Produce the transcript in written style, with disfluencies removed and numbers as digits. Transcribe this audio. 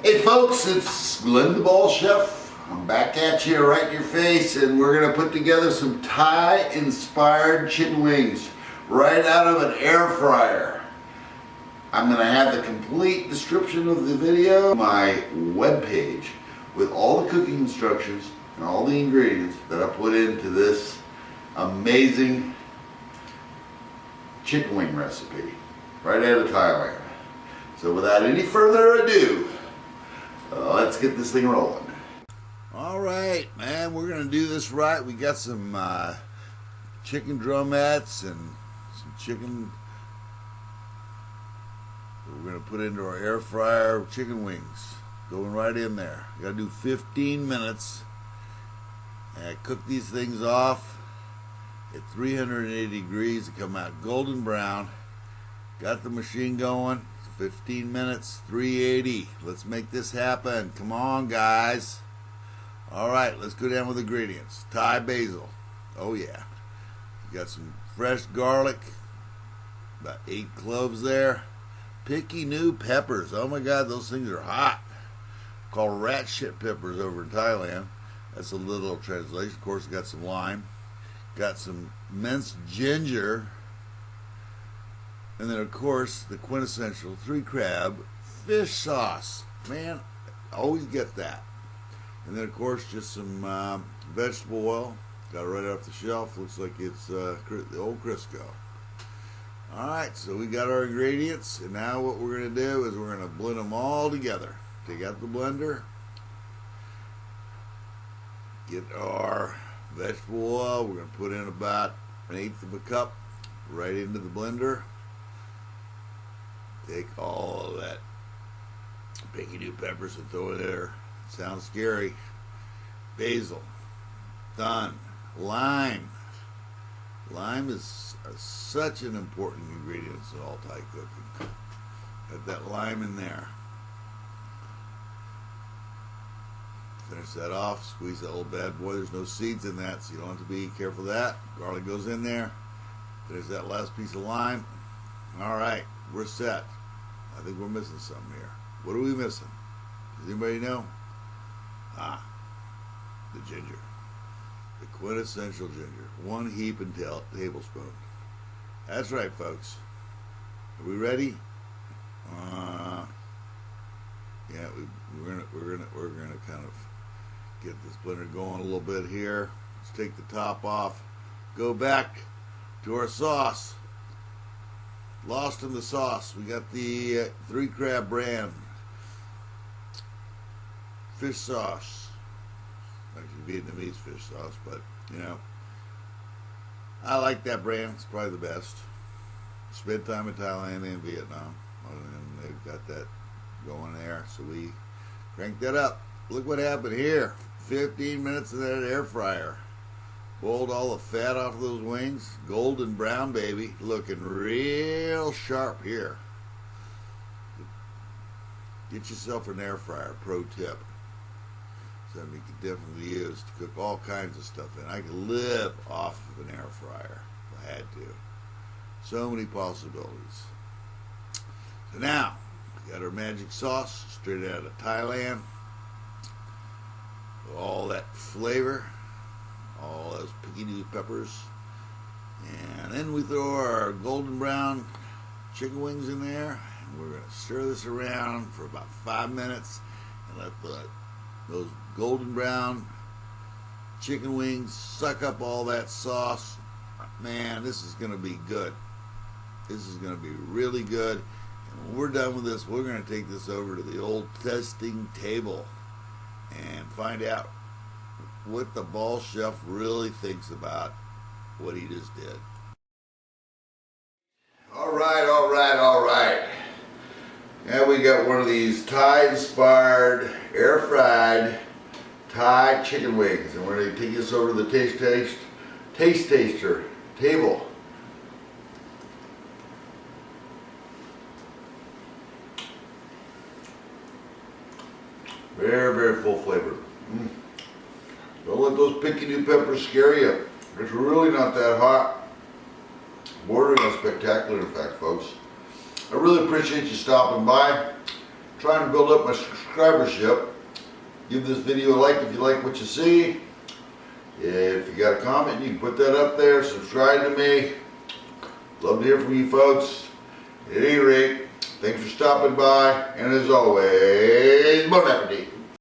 Hey folks, it's Glenn the Ball Chef. I'm back at you right in your face, and we're gonna put together some Thai-inspired chicken wings right out of an air fryer. I'm gonna have the complete description of the video on my webpage with all the cooking instructions and all the ingredients that I put into this amazing chicken wing recipe right out of Thailand. So without any further ado, let's get this thing rolling. All right, man, we're gonna do this right. We got some chicken drumettes and some chicken we're gonna put into our air fryer chicken wings. Going right in there. You gotta do 15 minutes and cook these things off at 380 degrees to come out golden brown. Got the machine going. 15 minutes, 380. Let's make this happen. Come on, guys. All right, let's go down with ingredients. Thai basil. Oh, yeah. You got some fresh garlic. About 8 cloves there. Picky new peppers. Oh, my God, those things are hot. Called rat shit peppers over in Thailand. That's a little translation. Of course, got some lime. Got some minced ginger. And then, of course, the quintessential 3-crab fish sauce. Man, always get that. And then, of course, just some vegetable oil. Got it right off the shelf. Looks like it's the old Crisco. All right, so we got our ingredients. And now what we're going to do is we're going to blend them all together. Take out the blender. Get our vegetable oil. We're going to put in about 1/8 of a cup right into the blender. Take all of that picky new peppers and throw it there. Sounds scary. Basil. Done. Lime. Lime is such an important ingredient in all Thai cooking. Got that lime in there. Finish that off. Squeeze that little bad boy. There's no seeds in that, so you don't have to be careful of that. Garlic goes in there. There's that last piece of lime. All right, we're set. I think we're missing something here. What are we missing? Does anybody know? The ginger. The quintessential ginger. 1 heaping tablespoon. That's right, folks. Are we ready? Yeah, we're gonna kind of get this blender going a little bit here. Let's take the top off. Go back to our sauce. Lost in the sauce. We got the 3-crab brand fish sauce. Actually, Vietnamese fish sauce, but you know, I like that brand. It's probably the best. Spent time in Thailand and Vietnam, and they've got that going there. So we cranked that up. Look what happened here. 15 minutes in that air fryer. Boiled all the fat off of those wings. Golden brown, baby. Looking real sharp here. Get yourself an air fryer. Pro tip. Something you could definitely use to cook all kinds of stuff in. I could live off of an air fryer if I had to. So many possibilities. So now, we got our magic sauce straight out of Thailand. All that flavor. All those picky new peppers. And then we throw our golden brown chicken wings in there. And we're going to stir this around for about 5 minutes and let those golden brown chicken wings suck up all that sauce. Man, this is going to be good. This is going to be really good. And when we're done with this, we're going to take this over to the old testing table and find out what the Ball Chef really thinks about what he just did. All right. Now we got one of these Thai-inspired, air-fried Thai chicken wings, and we're going to take this over to the taste taster table. Very, very full flavored. Don't let those picky new peppers scare you. It's really not that hot. Bordering on spectacular, in fact, folks. I really appreciate you stopping by. trying to build up my subscribership. Give this video a like if you like what you see. If you got a comment, you can put that up there. Subscribe to me. Love to hear from you folks. At any rate, thanks for stopping by, and as always, bon appetit.